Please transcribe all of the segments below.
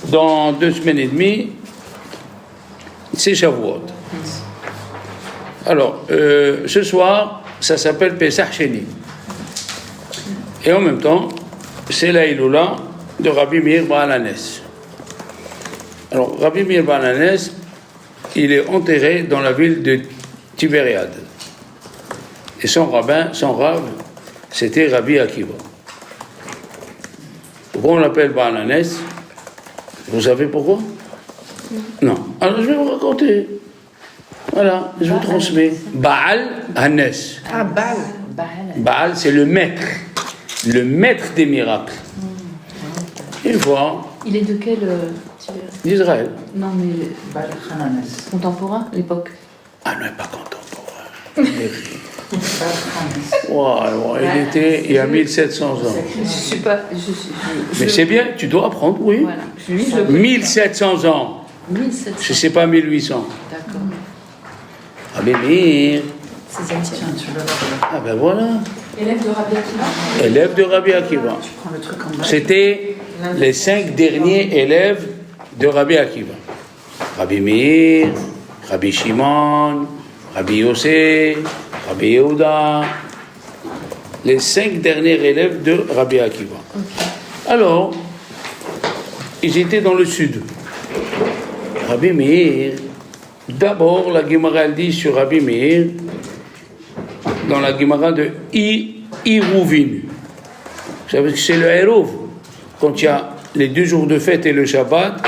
dans 2 semaines et demie, c'est Shavuot. Alors, ce soir, ça s'appelle Pesach Sheni. Et en même temps, c'est la Iloula de Rabbi Meir Baal Hanes. Alors, Rabbi Meir Baal Hanes, il est enterré dans la ville de Tibériade. Et son rabbin, son rav, c'était Rabbi Akiva. Pourquoi on l'appelle Baal Hanes? Vous savez pourquoi? Non. Alors, je vais vous raconter. Voilà, je vous transmets. Baal Hanes. Ah, Baal. Baal, c'est le maître des miracles. Une fois, Il est de quel d'Israël. Non, mais Baal Hananes. contemporain, l'époque. Ah non, pas contemporain. Baal Hananes. Wow, il était il y a 1700 ans. Je suis pas. Mais c'est bien, tu dois apprendre, oui. Voilà. Je lis le. 1700 ans. 1700. Je ne sais pas 1800. D'accord. Rabbi Meir. 16e Tiens, siècle. tu vas voir. Ah ben voilà. Élève de Rabbi Akiva. Élève de Rabbi Akiva. Tu prends le truc en bas. C'était les 5 derniers élèves de Rabbi Akiva. Rabbi Meir, Rabbi Shimon, Rabbi Yossé, Rabbi Yehuda. Les 5 derniers élèves de Rabbi Akiva. Alors, ils étaient dans le sud. Rabbi Meir, d'abord la Gemara elle dit sur Rabbi Meir, dans la Gemara de Iruvin. Vous savez que c'est le Hérouv. Quand il y a les 2 jours de fête et le Shabbat,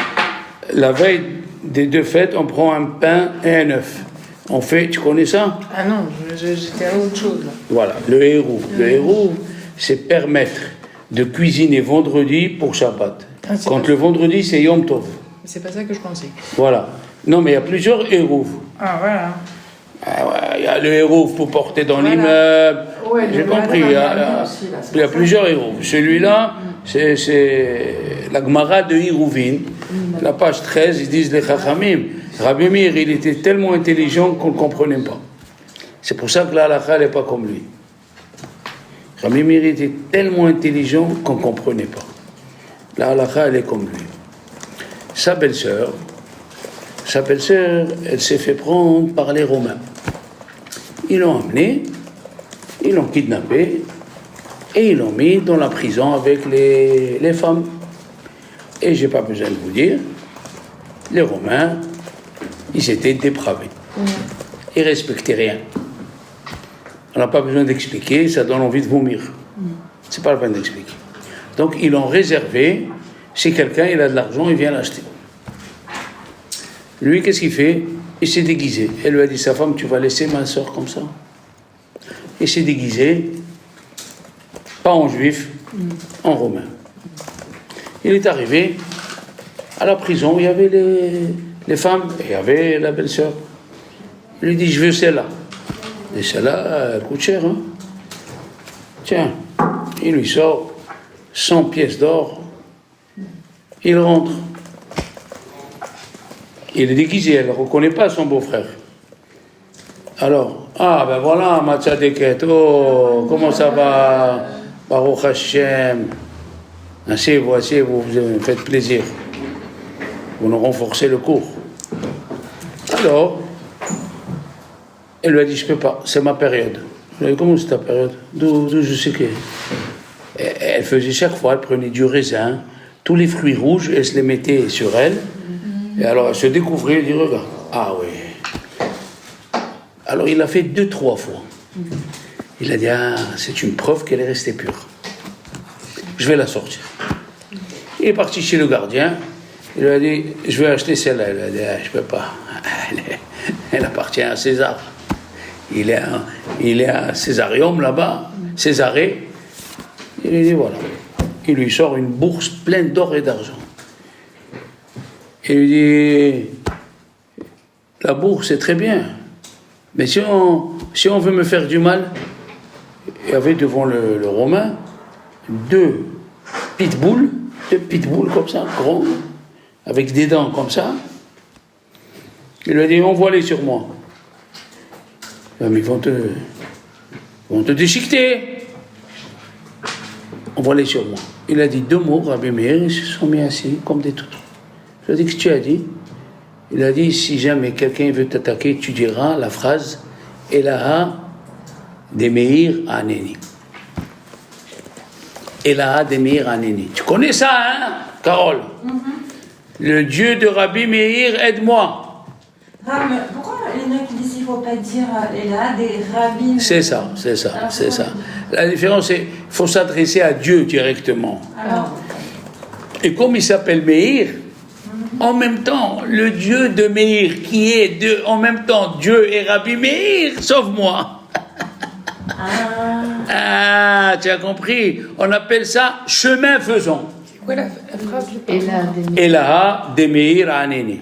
la veille des 2 fêtes, on prend un pain et un œuf. On fait, tu connais ça? Ah non, j'étais à autre chose là. Voilà, le Hérouv. Le Hérouv, c'est permettre de cuisiner vendredi pour Shabbat. Ah, c'est Quand pas- le vendredi, c'est Yom Tov. C'est pas ça que je pensais. Voilà. Non, mais il y a plusieurs Hérouv. Ah voilà. Ah ouais, il y a le Hérouv pour porter dans Voilà. l'immeuble. Ouais, J'ai le compris. Il y a, aussi, là, c'est il y a pas ça. plusieurs Hérouv. Celui-là, c'est la Gemara de Hirouvin. La page 13, ils disent les Chachamim. Rabbi Meir, il était tellement intelligent qu'on ne comprenait pas. C'est pour ça que la halakha n'est pas comme lui. Rabbi Meir était tellement intelligent qu'on ne comprenait pas. La halakha, elle est comme lui. Sa belle-sœur, elle s'est fait prendre par les Romains. Ils l'ont amenée, ils l'ont kidnappée et ils l'ont mis dans la prison avec les femmes. Et j'ai pas besoin de vous dire, les Romains, ils étaient dépravés. Ils respectaient rien. On n'a pas besoin d'expliquer, ça donne envie de vomir. C'est pas la peine d'expliquer. Donc ils l'ont réservé, si quelqu'un il a de l'argent, il vient l'acheter. Lui, qu'est-ce qu'il fait? Il s'est déguisé. Elle lui a dit, sa femme, tu vas laisser ma soeur comme ça? Il s'est déguisé, pas en juif, en romain. Il est arrivé à la prison, il y avait les femmes, et il y avait la belle-sœur. Il lui dit, je veux celle-là. Et celle-là, elle coûte cher, hein? Tiens, il lui sort 100 pièces d'or. Il rentre. Il est déguisé, elle ne reconnaît pas son beau-frère. Alors, ah ben voilà, Matzadeket, oh, comment ça va, Baruch Hashem. Ainsi, voici, vous me faites plaisir. Vous nous renforcez le cours. Alors, elle lui a dit, je ne peux pas, c'est ma période. Elle lui a dit, comment c'est ta période? D'où je sais que... Elle faisait chaque fois, elle prenait du raisin, tous les fruits rouges, elle se les mettait sur elle. Et alors, elle se découvrait, elle dit, regarde. Ah oui. Alors, il l'a fait 2-3 fois. Il a dit, ah, c'est une preuve qu'elle est restée pure. Je vais la sortir. Il est parti chez le gardien. Il lui a dit, je vais acheter celle-là. Il a dit, ah, je ne peux pas. Elle appartient à César. Il est à Césarium là-bas, Césarée. Il lui dit, voilà. Il lui sort une bourse pleine d'or et d'argent. Il lui dit, la bourse c'est très bien, mais si on veut me faire du mal, il y avait devant le Romain 2 pitbulls comme ça, grands, avec des dents comme ça. Il lui a dit, envoie-les sur moi. Mais ils vont te déchiqueter. Envoie-les sur moi. Il a dit 2 mots, Rabbi Meir, ils se sont mis assis comme des toutous. Je lui ai dit, qu'est-ce que tu as dit? Il a dit, si jamais quelqu'un veut t'attaquer, tu diras la phrase Elaha Demeir Aneni. Elaha Demeir Aneni. Tu connais ça, hein, Carole? Le Dieu de Rabbi Meir, aide-moi. Ah, mais pourquoi il y en a qui disent qu'il ne faut pas dire Elaha des rabbins? C'est ça. La différence, c'est qu'il faut s'adresser à Dieu directement. Alors, Et comme il s'appelle Meir, en même temps, le Dieu de Meir, qui est en même temps Dieu et Rabbi Meir, sauve-moi. Ah, tu as compris? On appelle ça chemin faisant. C'est quoi la phrase? Et là, des Elaha de Meir Aneni.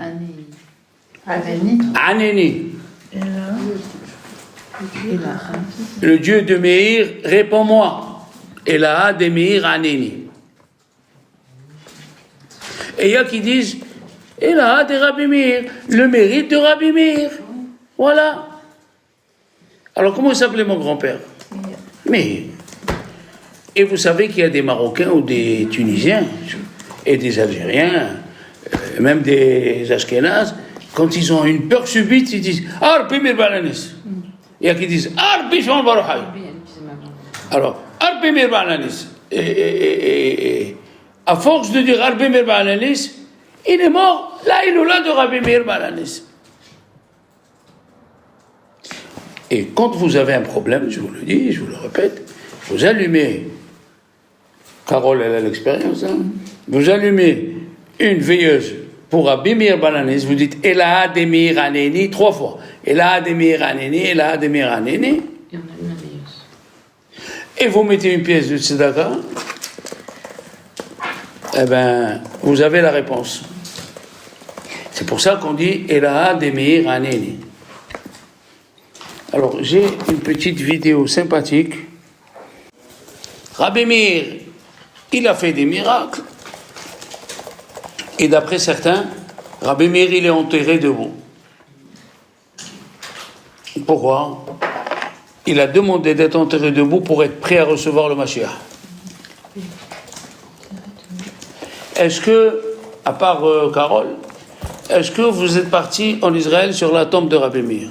Anani. Aneni. Et là. Et là. Le Dieu de Meir, réponds-moi. Elaha de Meir Aneni. Et il y a qui disent Elaha de Rabbi Meir, le mérite de Rabbi Meir. Voilà. Alors comment s'appelait mon grand-père? Meir. Et vous savez qu'il y a des Marocains ou des Tunisiens et des Algériens, même des Ashkénazes, quand ils ont une peur subite, ils disent Arbi Mir Balanis. Il y a qui disent Arbi Shimon Baruchai. Alors, Arbi Mir Balanis. Et à force de dire Arbi Mir Balanis, il est mort, là il est là de Rabbi Meir Balanis. Et quand vous avez un problème, je vous le dis, je vous le répète, vous allumez, Carole elle a l'expérience, hein, vous allumez une veilleuse pour Rabbi Meir Balanis, vous dites Elaha de Meir Aneni 3 fois. Elaha de Meir Aneni, Elaha de Meir Aneni. Et on a une veilleuse. Et vous mettez une pièce de tzedaka, eh bien, vous avez la réponse. C'est pour ça qu'on dit Elaha de Meir Aneni. Alors, j'ai une petite vidéo sympathique. Rabbi Meir, il a fait des miracles. Et d'après certains, Rabbi Meir, il est enterré debout. Pourquoi? Il a demandé d'être enterré debout pour être prêt à recevoir le Mashiach. Est-ce que, à part Carole, est-ce que vous êtes parti en Israël sur la tombe de Rabbi Meir?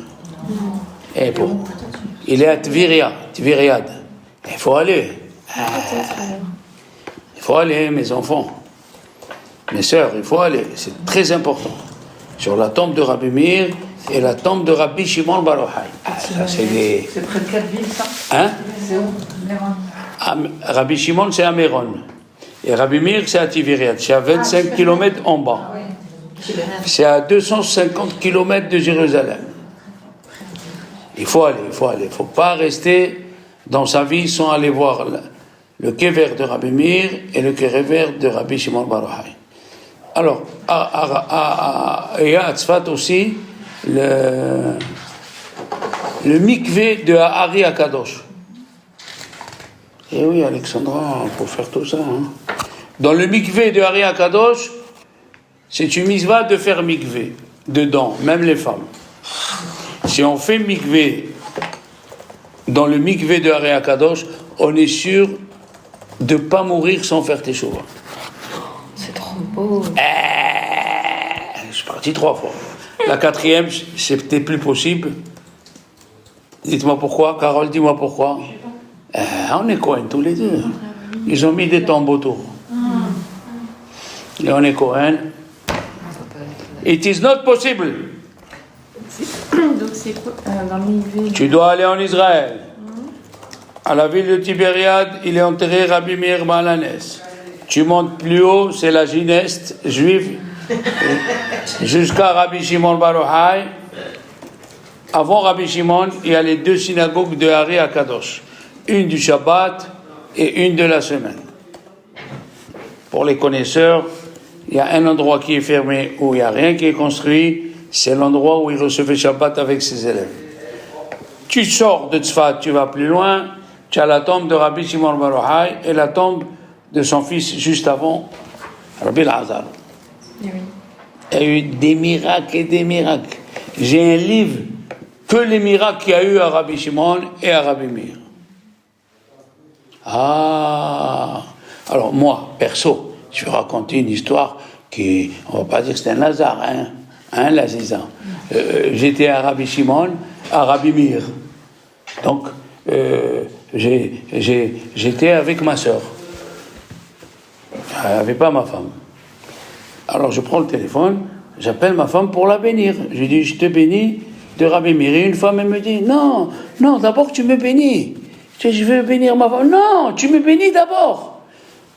Eh bon, il est à Tviriad. Il faut aller. Il faut aller, mes enfants. Mes sœurs, il faut aller. C'est très important. Sur la tombe de Rabbi Meir et la tombe de Rabbi Shimon Bar Yochai. Ça, c'est des... C'est près de quelle ville, ça? Hein? C'est où? Rabbi Shimon, c'est à Méron. Et Rabbi Meir, c'est à Tviriad. C'est à 25 km en bas. C'est à 250 km de Jérusalem. Il faut aller. Il ne faut pas rester dans sa vie sans aller voir le kever de Rabbi Meir et le kever de Rabbi Shimon Bar Yochai. Alors, il y a à Tzfat aussi le mikvé de Hari Akadosh. Eh oui, Alexandra, il faut faire tout ça. Hein. Dans le mikvé de Hari Akadosh, c'est une mitzvah de faire mikvé dedans, même les femmes. Si on fait mikvé dans le mikvé de Hari Akadosh, on est sûr de ne pas mourir sans faire teshuva. C'est trop beau. Je suis parti 3 fois. La 4e, c'était plus possible. Dites-moi pourquoi. Carole, dis-moi pourquoi. On est Cohen tous les deux. Ils ont mis des tombes autour. Et on est Cohen. It is not possible. Donc c'est quoi dans le mikvé? Tu dois aller en Israël. À la ville de Tibériade, il est enterré Rabbi Meir Balanes. Tu montes plus haut, c'est la gineste juive, jusqu'à Rabbi Shimon Bar Yochai. Avant Rabbi Shimon, il y a les 2 synagogues de Hari Akadosh. Une du Shabbat et une de la semaine. Pour les connaisseurs, il y a un endroit qui est fermé où il n'y a rien qui est construit. C'est l'endroit où il recevait Shabbat avec ses élèves. Tu sors de Tzfat, tu vas plus loin, tu as la tombe de Rabbi Shimon Bar Yochai et la tombe de son fils juste avant, Rabbi Elazar. Oui. Il y a eu des miracles et des miracles. J'ai un livre que les miracles qu'il y a eu à Rabbi Shimon et à Rabbi Meir. Alors moi, perso, Je vais raconter une histoire qui, on ne va pas dire que c'était un hasard, l'Aziza. J'étais à Rabbi Shimon, à Rabbi Meir. Donc, j'étais avec ma sœur. Elle n'avait pas ma femme. Alors, je prends le téléphone, j'appelle ma femme pour la bénir. Je dis, je te bénis de Rabbi Meir. Et une femme, elle me dit, non, d'abord tu me bénis. Je dis, je veux bénir ma femme. Non, tu me bénis d'abord.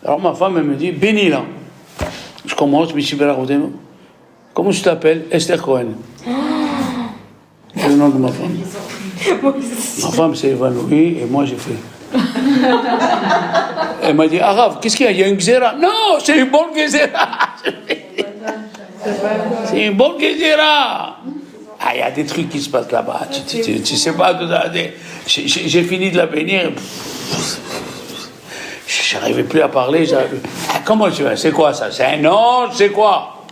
Alors, ma femme, elle me dit, bénis-la. Je commence, comment tu t'appelles? Esther Cohen. C'est le nom de ma femme. Ma femme s'est évanouie et moi j'ai fait. Elle m'a dit, Arav, qu'est-ce qu'il y a? Il y a une gzera. Non, c'est une bonne gzera. C'est une bonne gzera. Ah, il y a des trucs qui se passent là-bas. Tu sais pas. J'ai fini de la bénir. J'arrivais plus à parler. Comment tu vas? C'est quoi ça? C'est un ange? C'est quoi?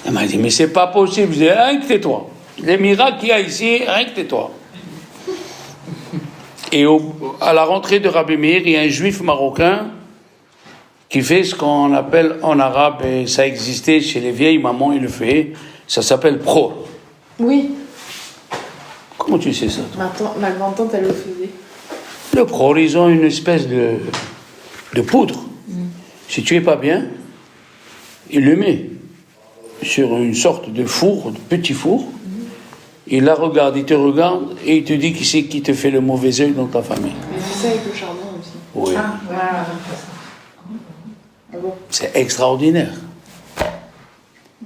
Elle m'a dit, mais c'est pas possible. Je dis, rien que tais-toi. Les miracles qu'il y a ici, rien que tais-toi. Et à la rentrée de Rabbi Meir, il y a un juif marocain qui fait ce qu'on appelle en arabe, et ça existait chez les vieilles mamans, il le fait, ça s'appelle pro. Oui. Comment tu sais ça, toi? Ma grand-tante, elle le faisait. Le pro, ils ont une espèce de poudre. Si tu es pas bien, il le met sur une sorte de four, de petit four. Il la regarde, il te regarde et il te dit qui c'est qui te fait le mauvais œil dans ta famille. Mais c'est ça avec le charbon aussi. Oui. Ah, voilà. Ah bon. C'est extraordinaire.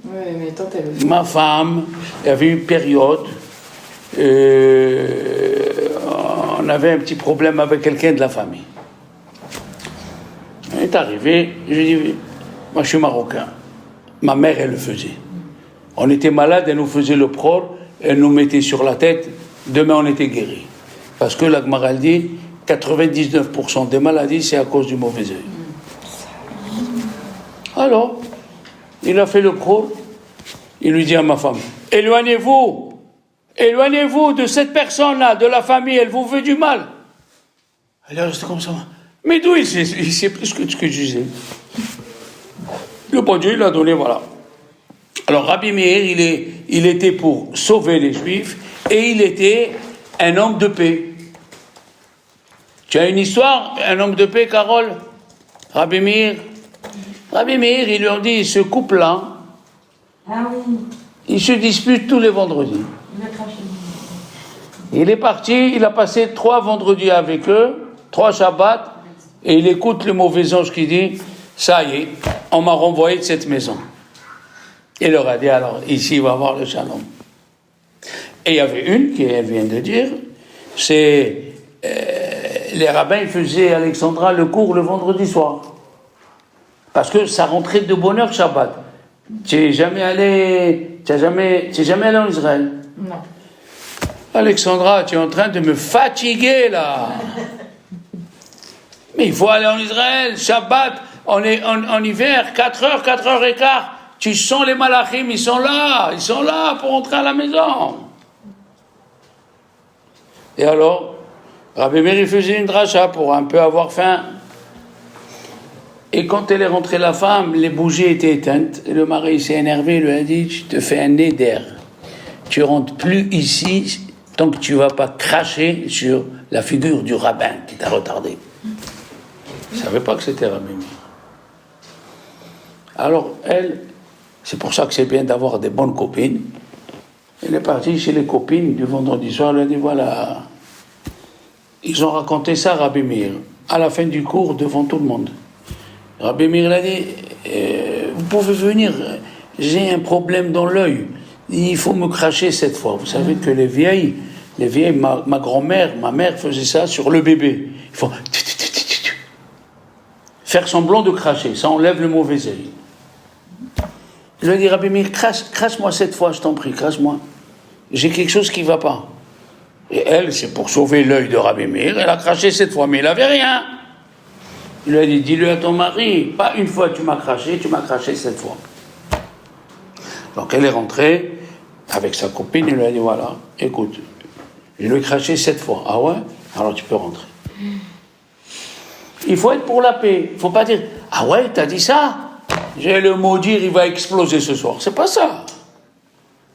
Oui, mais tant elle... Ma femme, il y avait une période, on avait un petit problème avec quelqu'un de la famille. Elle est arrivée, je lui ai dit, moi je suis marocain. Ma mère, elle le faisait. On était malade, elle nous faisait le pror, elle nous mettait sur la tête, demain on était guéris. Parce que la Gemara dit, 99% des maladies, c'est à cause du mauvais œil. Alors, il a fait le pror, il lui dit à ma femme, éloignez-vous de cette personne-là, de la famille, elle vous veut du mal. Elle est restée comme ça. Mais d'où il sait plus que ce que je disais. Le bon Dieu, il a donné, voilà. Alors, Rabbi Meir, il était pour sauver les Juifs et il était un homme de paix. Tu as une histoire, un homme de paix, Carole? Rabbi Meir, il leur dit, ce couple-là, il se dispute tous les vendredis. Il est parti, il a passé 3 vendredis avec eux, 3 Shabbats, et il écoute le mauvais ange qui dit, ça y est, on m'a renvoyé de cette maison. Il leur a dit, alors, ici, il va avoir le shalom. Et il y avait une, qui elle vient de dire, c'est, les rabbins faisaient à Alexandra le cours le vendredi soir. Parce que ça rentrait de bonne heure Shabbat. Tu n'es jamais allé en Israël? Non. Alexandra, tu es en train de me fatiguer, là. Mais il faut aller en Israël, Shabbat, on est en hiver, 4h, 4h15. Tu sens les malachim, ils sont là pour entrer à la maison. Et alors, Rabbi Meir faisait une dracha pour un peu avoir faim. Et quand elle est rentrée, la femme, les bougies étaient éteintes. Et le mari s'est énervé, il lui a dit, je te fais un nez d'air. Tu rentres plus ici tant que tu ne vas pas cracher sur la figure du rabbin qui t'a retardé. Je ne savais pas que c'était Rabbi Meir. Alors, elle, c'est pour ça que c'est bien d'avoir des bonnes copines. Elle est partie chez les copines du vendredi soir, elle a dit, voilà, ils ont raconté ça à Rabbi Meir, à la fin du cours, devant tout le monde. Rabbi Meir a dit, vous pouvez venir, j'ai un problème dans l'œil, il faut me cracher cette fois. Vous savez que les vieilles, ma grand-mère, ma mère faisait ça sur le bébé. Il faut faire semblant de cracher, ça enlève le mauvais œil. Je lui ai dit, Rabbi Meir, crache-moi cette fois, je t'en prie, crache-moi. J'ai quelque chose qui ne va pas. Et elle, c'est pour sauver l'œil de Rabbi Meir, elle a craché cette fois, mais il n'avait rien. Il lui a dit, dis-le à ton mari, pas une fois tu m'as craché cette fois. Donc elle est rentrée avec sa copine, il lui a dit, voilà, écoute, je lui ai craché 7 fois. Ah ouais? Alors tu peux rentrer. Il faut être pour la paix. Il ne faut pas dire, Ah ouais, t'as dit ça? J'ai le mot dire, il va exploser ce soir. C'est pas ça.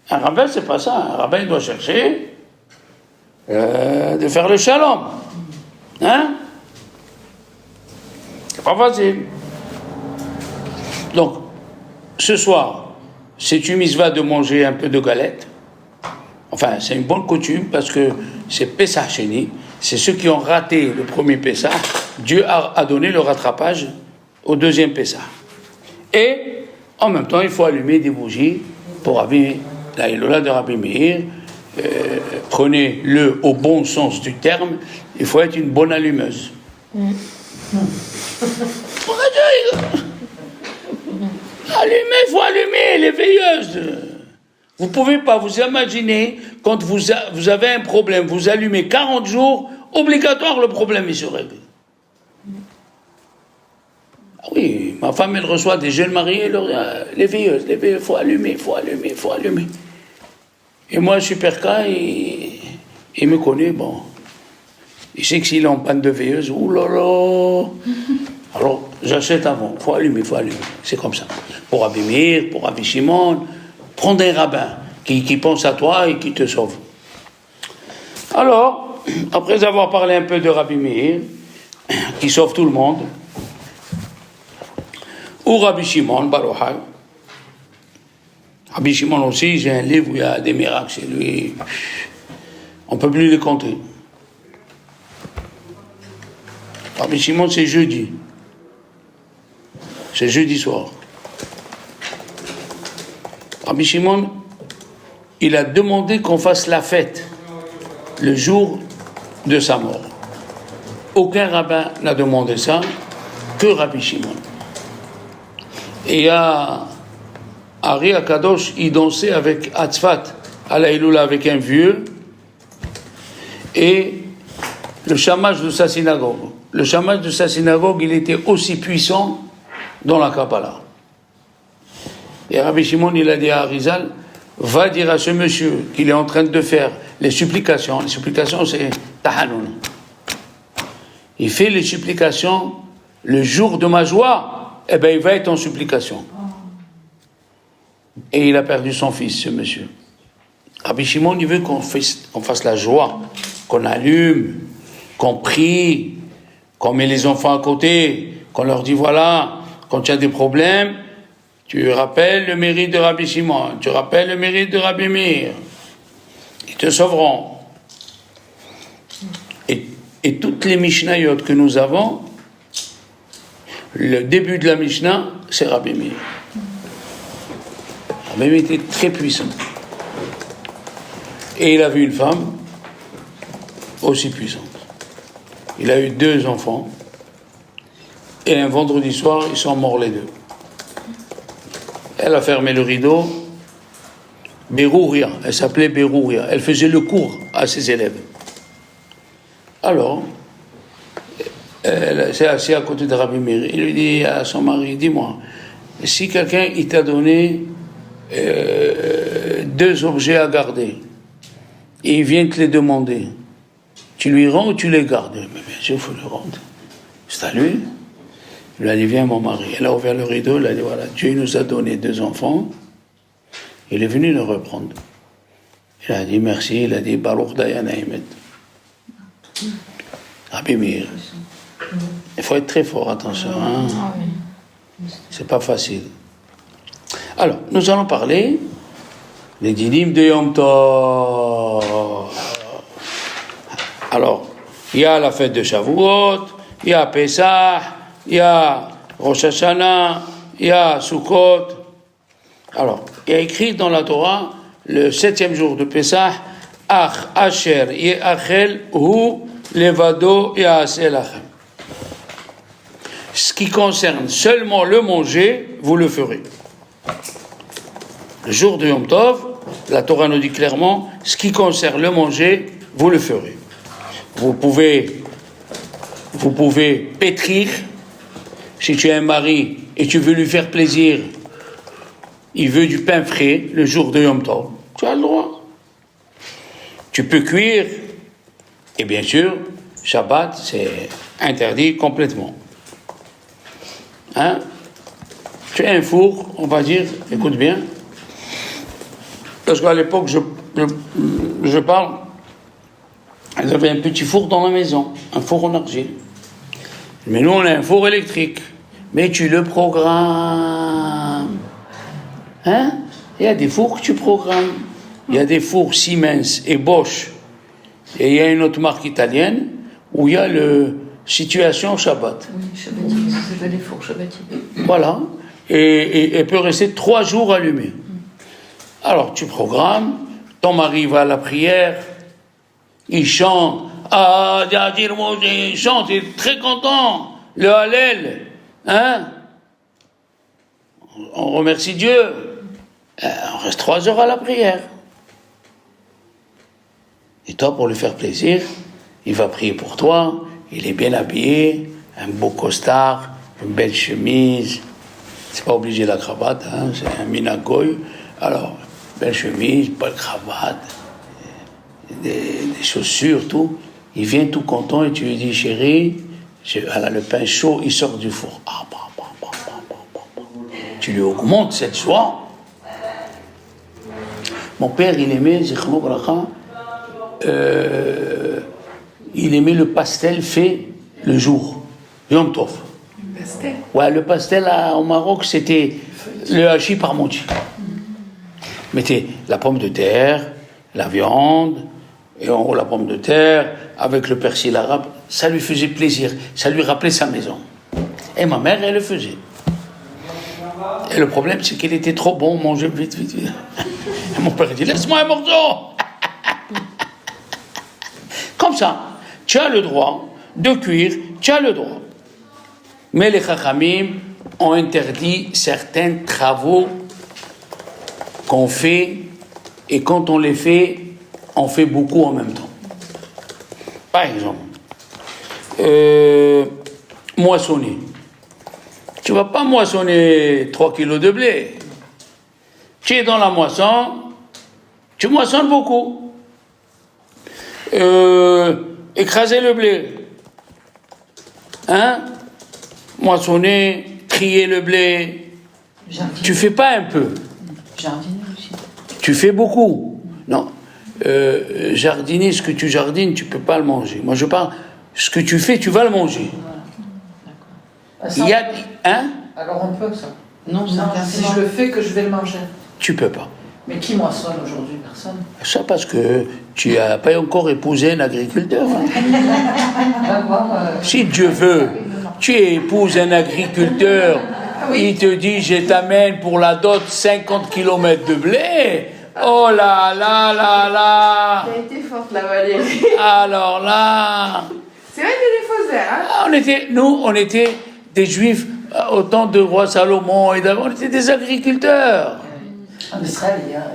Un rabbin, c'est pas ça. Un rabbin, il doit chercher de faire le shalom. Hein? C'est pas facile. Donc, ce soir, c'est une mitzvah de manger un peu de galette. Enfin, c'est une bonne coutume parce que c'est Pessah Sheni. C'est ceux qui ont raté le premier Pessah. Dieu a donné le rattrapage au deuxième Pessah. Et, en même temps, il faut allumer des bougies pour allumer la Ilola de Rabbi Meir. Prenez-le au bon sens du terme. Il faut être une bonne allumeuse. Allumer, il faut allumer, les veilleuses. Vous ne pouvez pas vous imaginer, quand vous avez un problème, vous allumez 40 jours, obligatoire, le problème il se règle. Ah oui, ma femme, elle reçoit des jeunes mariés, les veilleuses, il faut allumer, il faut allumer, il faut allumer. Et moi, Super K, il me connaît, bon. Il sait que s'il est en panne de veilleuse, oulala. Alors, j'achète avant, il faut allumer, c'est comme ça. Pour Rabbi Meir, pour Rabbi Shimon, prends un rabbin qui pense à toi et qui te sauve. Alors, après avoir parlé un peu de Rabbi Meir, qui sauve tout le monde, ou Rabbi Shimon, Baruch Hu. Rabbi Shimon aussi, j'ai un livre où il y a des miracles chez lui. On ne peut plus les compter. Rabbi Shimon, c'est jeudi. C'est jeudi soir. Rabbi Shimon, il a demandé qu'on fasse la fête le jour de sa mort. Aucun rabbin n'a demandé ça, que Rabbi Shimon. Et à Ari Akadosh, il dansait avec Hatzfat à la Iloula avec un vieux et le chamage de sa synagogue. Le chamage de sa synagogue, il était aussi puissant dans la Kabbalah. Et Rabbi Shimon, il a dit à Arizal, va dire à ce monsieur qu'il est en train de faire les supplications. Les supplications, c'est Tahanoun. Il fait les supplications le jour de ma joie, eh bien, il va être en supplication. Et il a perdu son fils, ce monsieur. Rabbi Shimon, il veut qu'on fasse la joie, qu'on allume, qu'on prie, qu'on met les enfants à côté, qu'on leur dit voilà, quand tu as des problèmes, tu rappelles le mérite de Rabbi Shimon, tu rappelles le mérite de Rabbi Meir. Ils te sauveront. Et toutes les Mishnayot que nous avons, le début de la Mishnah, c'est Rabbi Meir. Rabbi Meir était très puissant. Et il a vu une femme aussi puissante. Il a eu 2 enfants. Et un vendredi soir, ils sont morts les 2. Elle a fermé le rideau. Berouria, elle s'appelait Berouria. Elle faisait le cours à ses élèves. Alors, elle s'est assise à côté de Rabbi Meir. Il lui dit à son mari, dis-moi, si quelqu'un il t'a donné 2 objets à garder, et il vient te les demander, tu lui rends ou tu les gardes? Mais bien sûr, il faut le rendre. C'est à lui. Il a dit, viens mon mari. Elle a ouvert le rideau, elle a dit, voilà, Dieu nous a donné 2 enfants. Il est venu le reprendre. Il a dit, merci, il a dit, Baruch Dayan Haïmet. Rabbi Meir. Il faut être très fort, attention. Hein. C'est pas facile. Alors, nous allons parler des dinim de Yom Tov. Alors, il y a la fête de Shavuot, il y a Pesach, il y a Rosh Hashanah, il y a Sukkot. Alors, il y a écrit dans la Torah, le 7e jour de Pesach, Ach Asher Ye'achel Hu Levado Ya'aseh Lachem. Ce qui concerne seulement le manger, vous le ferez. Le jour de Yom Tov, la Torah nous dit clairement, ce qui concerne le manger, vous le ferez. Vous pouvez pétrir. Si tu as un mari et tu veux lui faire plaisir, il veut du pain frais le jour de Yom Tov, tu as le droit. Tu peux cuire, et bien sûr, Shabbat, c'est interdit complètement. Hein? Tu as un four, on va dire, écoute bien, parce qu'à l'époque, je parle, ils avaient un petit four dans la maison, un four en argile. Mais nous, on a un four électrique. Mais tu le programmes. Hein? Il y a des fours que tu programmes. Il y a des fours Siemens et Bosch. Et il y a une autre marque italienne où il y a le situation Shabbat. Oui, Shabbatique, ça s'appelle les fours Shabbatiques. Voilà. Et peut rester 3 jours allumé. Alors, tu programmes. Ton mari va à la prière. Il chante. Il chante. Il est très content. Le Hallel. Hein? On remercie Dieu. On reste 3 heures à la prière. Et toi, pour lui faire plaisir, il va prier pour toi. Il est bien habillé, un beau costard, une belle chemise. C'est pas obligé la cravate, hein, c'est un minagoy. Alors, belle chemise, pas de cravate, des chaussures, tout. Il vient tout content et tu lui dis, chérie, voilà, le pain chaud, il sort du four. Tu lui augmentes cette joie. Mon père, il aimait, il aimait le pastel fait le jour, Yom Tov. Le pastel? Ouais, le pastel au Maroc, c'était le hachis parmentier. Mettez la pomme de terre, la viande, et en haut la pomme de terre, avec le persil arabe. Ça lui faisait plaisir, ça lui rappelait sa maison. Et ma mère, elle le faisait. Et le problème, c'est qu'il était trop bon, on mangeait vite. Et mon père dit, laisse-moi un morceau. Comme ça, tu as le droit de cuire, tu as le droit. Mais les Chachamim ont interdit certains travaux qu'on fait, et quand on les fait, on fait beaucoup en même temps. Par exemple, moissonner. Tu ne vas pas moissonner 3 kilos de blé. Tu es dans la moisson, tu moissonnes beaucoup. Écraser le blé. Hein? Moissonner, trier le blé. Jardiner. Tu fais pas un peu. Jardiner aussi. Tu fais beaucoup. Non. Jardiner, ce que tu jardines, tu peux pas le manger. Moi, je parle, ce que tu fais, tu vas le manger. Voilà. Il y a... Hein? Alors on peut ça. Non, c'est Non, si je le fais, que je vais le manger. Tu peux pas. Mais qui moissonne aujourd'hui? Personne. Ça parce que tu n'as pas encore épousé un agriculteur. On va voir. Si Dieu veut, tu épouses un agriculteur, il te dit, je t'amène pour la dot 50 km de blé. Oh là là là là. Elle a été forte, la Valérie. Alors là... C'est vrai qu'il y a des fausses airs, hein? On était des juifs au temps de roi Salomon, et on était des agriculteurs. En Israël, il y a.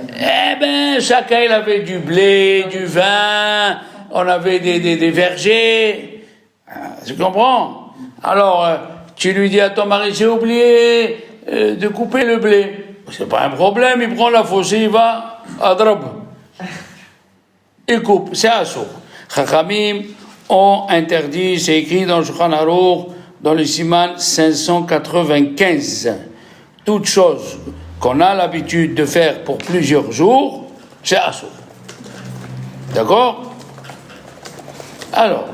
Eh ben, chacun il avait du blé, du vin, on avait des vergers. Tu comprends? Alors, tu lui dis à ton mari, j'ai oublié de couper le blé. C'est pas un problème, il prend la faucée, il va à Drab. Il coupe, c'est assourd. Chachamim ont interdit, c'est écrit dans le Shulchan Aruch, dans le Siman 595. Toute chose qu'on a l'habitude de faire pour plusieurs jours, c'est assourd. D'accord? Alors.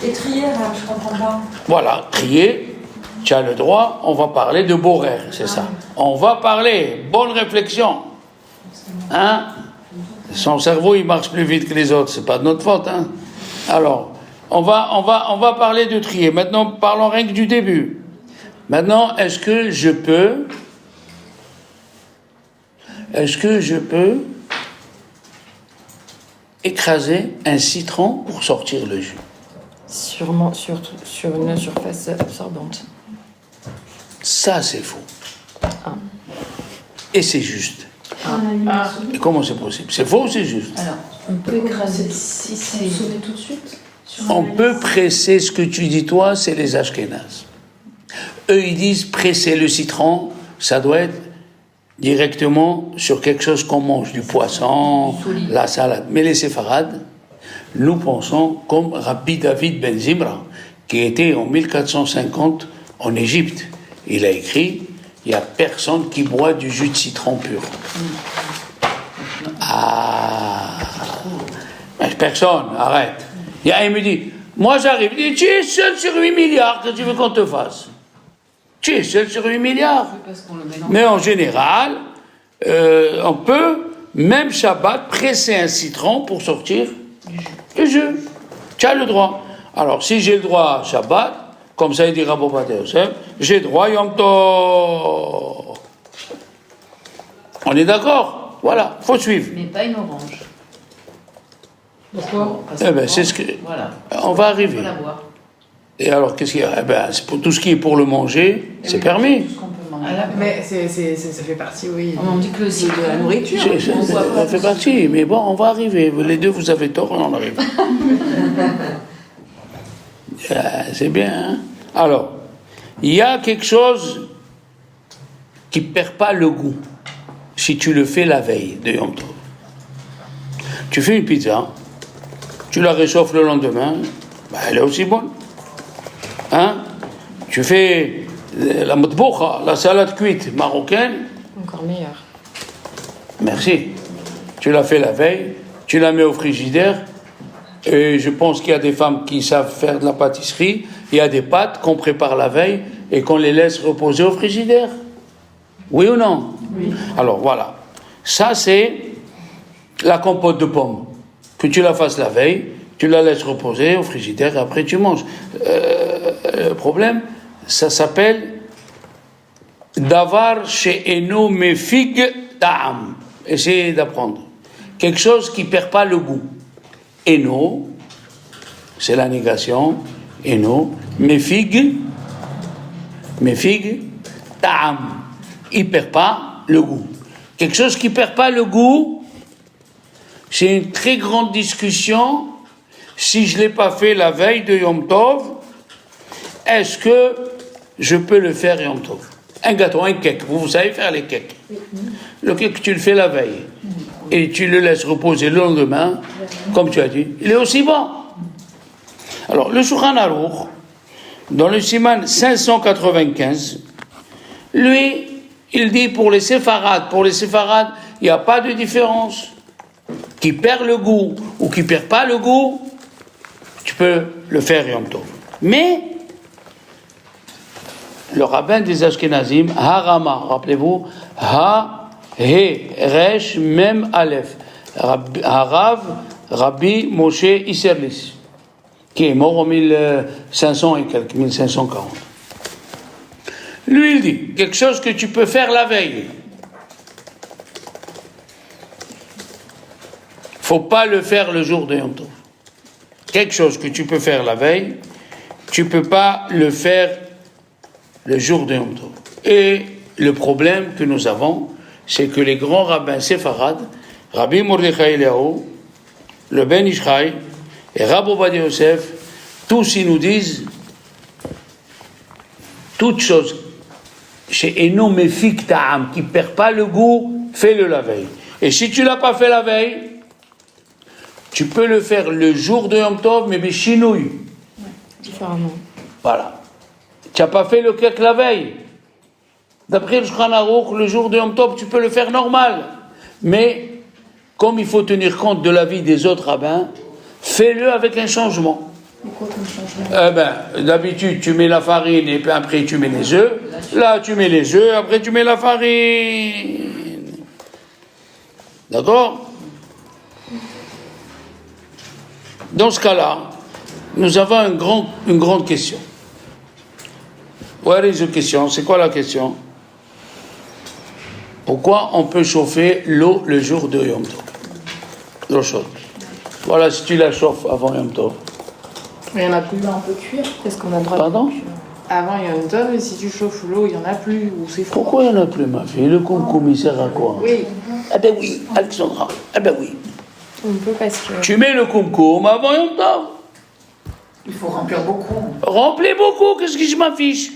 Et trier, je comprends pas. Voilà, trier, tu as le droit, on va parler de Borer, c'est ça. On va parler, bonne réflexion. Hein? Son cerveau, il marche plus vite que les autres, c'est pas de notre faute, hein? Alors, on va parler de trier. Maintenant, parlons rien que du début. Maintenant, est-ce que je peux écraser un citron pour sortir le jus? Sûrement sur une surface absorbante. Ça, c'est faux. Ah. Et c'est juste. Et comment c'est possible? C'est faux ou c'est juste? Alors, on peut écraser si c'est... Sonner tout de suite? On peut presser, ce que tu dis toi, c'est les Ashkénazes. Eux, ils disent presser le citron, ça doit être directement sur quelque chose qu'on mange, du poisson, la salade. Mais les séfarades, nous pensons comme Rabbi David ben Zimra, qui était en 1450 en Égypte, il a écrit, il n'y a personne qui boit du jus de citron pur. Ah, mais personne, arrête. Il me dit, moi j'arrive, il dit, tu es seul sur 8 milliards, que tu veux qu'on te fasse? Tu es seul sur 8 milliards. Parce qu'on le mélange. Mais en général, on peut, même Shabbat, presser un citron pour sortir le jus. Tu as le droit. Alors, si j'ai le droit à Shabbat, comme ça il dit Rabbi Ovadia Yosef, j'ai droit Yom Tov. On est d'accord? Voilà, faut suivre. Mais pas une orange. Pourquoi? Eh ben, c'est ce que... Voilà. On va arriver. On peut la boire. Et alors, qu'est-ce qu'il y a? Eh ben, c'est pour tout ce qui est pour le manger, c'est permis. Tout ce qu'on peut manger. Mais ça fait partie, oui. On dit que c'est de la nourriture. Ça fait partie, mais bon, on va arriver. Les deux, vous avez tort, on en arrive. C'est bien, hein? Alors, il y a quelque chose qui ne perd pas le goût si tu le fais la veille de Yom Tov. Tu fais une pizza, tu la réchauffes le lendemain, ben, elle est aussi bonne. Hein? Tu fais la matboucha, la salade cuite marocaine, Encore meilleur. merci. Tu l'as fait la veille, tu la mets au frigidaire, et je pense qu'il y a des femmes qui savent faire de la pâtisserie, il y a des pâtes qu'on prépare la veille et qu'on les laisse reposer au frigidaire. Oui ou non? Oui. Alors voilà, ça c'est la compote de pommes. Que tu la fasses la veille, tu la laisses reposer au frigidaire et après tu manges. Le problème, ça s'appelle Davar she'eno mefig ta'am. Essayez d'apprendre. Quelque chose qui ne perd pas le goût. Eno, c'est la négation. Eno, mefig, ta'am. Il ne perd pas le goût. Quelque chose qui ne perd pas le goût, c'est une très grande discussion. Si je ne l'ai pas fait la veille de Yom Tov, est-ce que je peux le faire Yom Tov? Un gâteau, un cake, vous savez faire les cakes. Le cake, tu le fais la veille et tu le laisses reposer le lendemain, comme tu as dit, il est aussi bon. Alors, le Shulchan Aruch, dans le Siman 595, lui, il dit pour les séfarades, il n'y a pas de différence. Qui perd le goût ou qui perd pas le goût, tu peux le faire Yom Tov. Mais le rabbin des Ashkenazim, Harama, rappelez-vous, Ha, He, Resh, Mem, Aleph, Harav, Rabbi Moshe Isserlis, qui est mort en 1500 et quelques, 1540. Lui, il dit, quelque chose que tu peux faire la veille. Faut pas le faire le jour de Yom Tov. Quelque chose que tu peux faire la veille, tu peux pas le faire le jour de Yom Tov. Et le problème que nous avons, c'est que les grands rabbins séfarades, Rabbi Mordechai Eliyahu, le Ben Ishchai et Rabbi Ovadia Yosef, tous ils nous disent toute chose chez Eno Mefik Ta'am qui perd pas le goût, fais-le la veille. Et si tu l'as pas fait la veille, tu peux le faire le jour de Yom Tov, mais chinouille. Différemment. Voilà. Tu n'as pas fait le cake la veille. D'après le Shulchan Aruch, le jour de Yom Tov, tu peux le faire normal. Mais, comme il faut tenir compte de l'avis des autres rabbins, fais-le avec un changement. Et quoi comme changement? D'habitude, tu mets la farine et puis après tu mets les œufs. Là, tu mets les œufs, après tu mets la farine. D'accord? Dans ce cas-là, nous avons une grande question. Where is the question? C'est quoi la question? Pourquoi on peut chauffer l'eau le jour de Yom Tov? L'eau chaude. Voilà, si tu la chauffes avant Yom Tov. Il n'y en a plus. On peut cuire. Qu'est-ce qu'on a le droit Pardon? de cuire? Avant, il y en a une tonne, mais si tu chauffes l'eau, il n'y en a plus. Ou c'est froid. Pourquoi il n'y en a plus, ma fille? Le koum-koum, il sert à quoi? Oui. Eh ben oui, Alexandra. Eh ben oui. On peut parce que... Tu mets le koum-koum avant Yom Tov. Il faut remplir beaucoup. Remplis beaucoup, qu'est-ce que je m'affiche?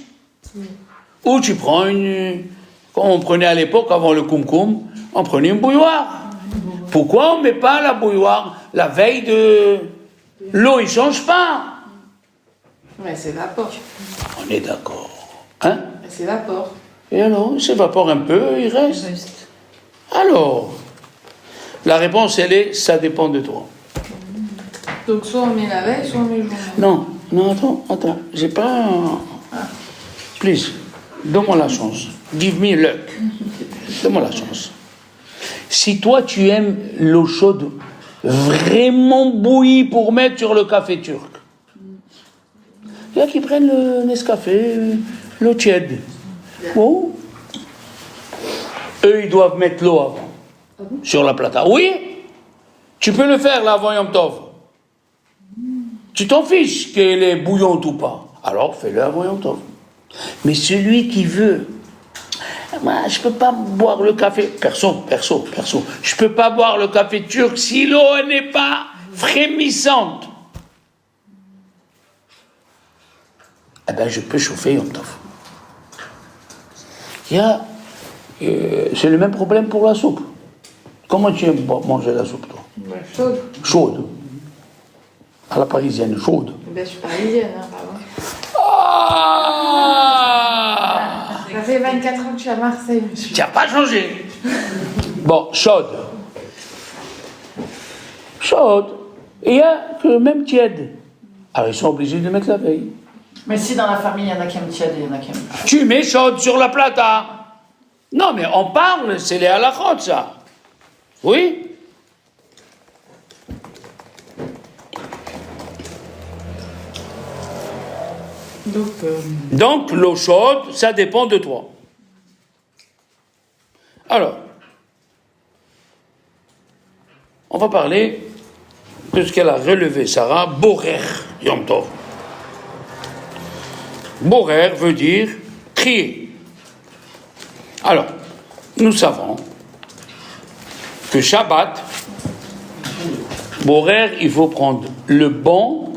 Ou tu prends comme on prenait à l'époque, avant le koum-koum, on prenait une bouilloire. Pourquoi on ne met pas la bouilloire la veille de... L'eau, il ne change pas. Mais c'est vapeur. On est d'accord. Hein? Elle s'évapore. Et alors, il s'évapore un peu, il reste. Alors, la réponse, elle est, ça dépend de toi. Donc soit on met la veille, soit on met le jour. Non, attends, j'ai pas... Please, donne-moi la chance. Give me luck. Donne-moi la chance. Si toi, tu aimes l'eau chaude vraiment bouillie pour mettre sur le café turc, il y a qui prennent le Nescafé, l'eau tiède. Bon. Eux, ils doivent mettre l'eau avant, sur la plata. Oui, tu peux le faire là avant Yom Tov. Tu t'en fiches qu'elle est bouillante ou pas. Alors, fais-le avant Yom Tov. Mais celui qui veut, moi, je peux pas boire le café, perso, je peux pas boire le café turc si l'eau n'est pas frémissante. Eh bien, je peux chauffer Yom Tov. C'est le même problème pour la soupe. Comment tu aimes manger la soupe, toi? Chaude. Chaude. À la parisienne, chaude. Ben, je suis parisienne, hein, pardon. Ah! Ça fait 24 ans que je suis à Marseille, monsieur. Tu n'as pas changé. Bon, chaude. Chaude. Et il y a que même tiède. Alors, ils sont obligés de mettre la veille. Mais si dans la famille, il y en a qui aiment tiède et il y en a qui aiment pas. Tu mets chaude sur la plata. Non, mais on parle, c'est les halakhot, ça. Oui? Donc, l'eau chaude, ça dépend de toi. Alors, on va parler de ce qu'elle a relevé, Sarah, Borer, Yom Tov. Borer veut dire crier. Alors, nous savons que Shabbat, Borer, il faut prendre le bon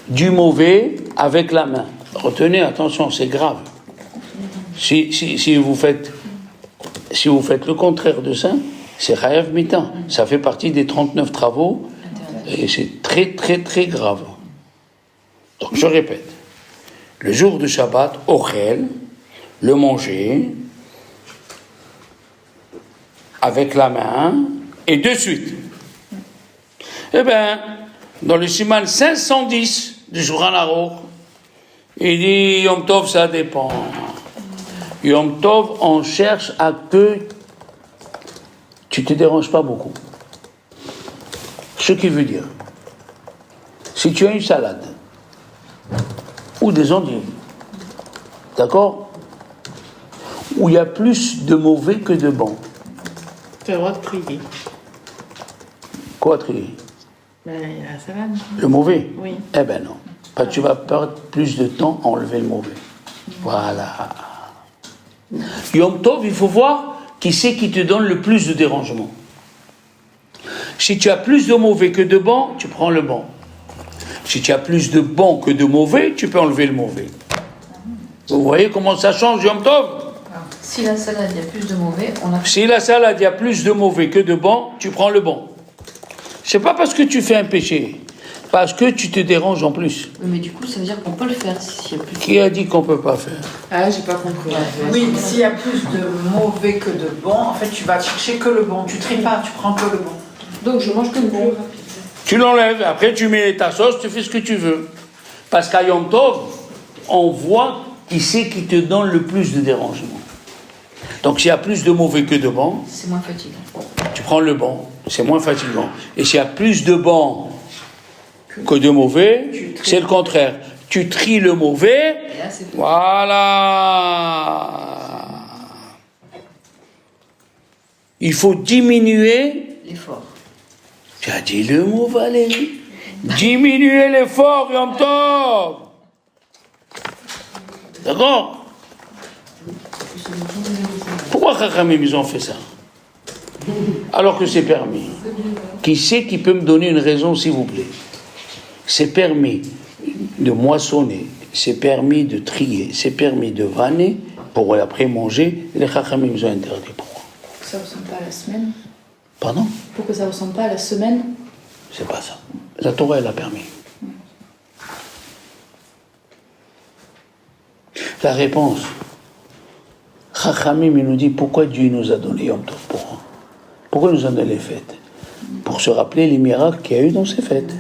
du mauvais avec la main. Retenez, attention, c'est grave. Si vous faites le contraire de ça, c'est Chayav Mitan. Ça fait partie des 39 travaux et c'est très, très, très grave. Donc, je répète. Le jour de Shabbat, Ochel, le manger avec la main et de suite. Eh bien, dans le Siman 510 du Shulchan Aruch, il dit Yom Tov, ça dépend. Yom Tov, on cherche à que tu te déranges pas beaucoup. Ce qui veut dire, si tu as une salade ou des endives, d'accord, où il y a plus de mauvais que de bons. Tu as le droit de trier. Quoi trier? Ben, il y a la salade. Le mauvais? Oui. Eh ben non. Parce que tu vas perdre plus de temps à enlever le mauvais. Voilà. Yom Tov, il faut voir qui c'est qui te donne le plus de dérangement. Si tu as plus de mauvais que de bons, tu prends le bon. Si tu as plus de bons que de mauvais, tu peux enlever le mauvais. Vous voyez comment ça change, Yom Tov? Si la salade, il y a plus de mauvais, on a... Si la salade, il y a plus de mauvais que de bons, tu prends le bon. C'est pas parce que tu fais un péché, parce que tu te déranges en plus. Mais du coup, ça veut dire qu'on peut le faire s'il y a plus de... Qui a dit qu'on peut pas faire? Ah, j'ai pas compris. Oui, s'il y a plus de mauvais que de bons, en fait, tu vas chercher que le bon. Tu tries pas, tu prends que le bon. Donc je mange que le bon. Tu l'enlèves, après tu mets ta sauce, tu fais ce que tu veux. Parce qu'à Yom Tov, on voit qui c'est qui te donne le plus de dérangement. Donc s'il y a plus de mauvais que de bons, C'est moins fatigant. tu prends le bon, c'est moins fatigant. Et s'il y a plus de bons que de mauvais, c'est le contraire. Tu tries le mauvais, Et là, c'est fait. voilà. Il faut diminuer. L'effort. Tu as dit le mot, Valérie. Diminuer l'effort, Yom Tov. D'accord? Pourquoi Chachamim, ils ont fait ça? Alors que c'est permis. Qui c'est qui peut me donner une raison, s'il vous plaît? C'est permis de moissonner, c'est permis de trier, c'est permis de vanner pour après manger. Les Chachamim, ils ont interdit. Pourquoi? Ça ressemble pas à la semaine. Pardon? Pour que ça ressemble pas à la semaine. C'est pas ça. La Torah, elle a permis. La réponse. Chachamim, il nous dit pourquoi Dieu nous a donné Yom Tov. Pourquoi il nous a donné les fêtes? Pour se rappeler les miracles qu'il y a eu dans ces fêtes.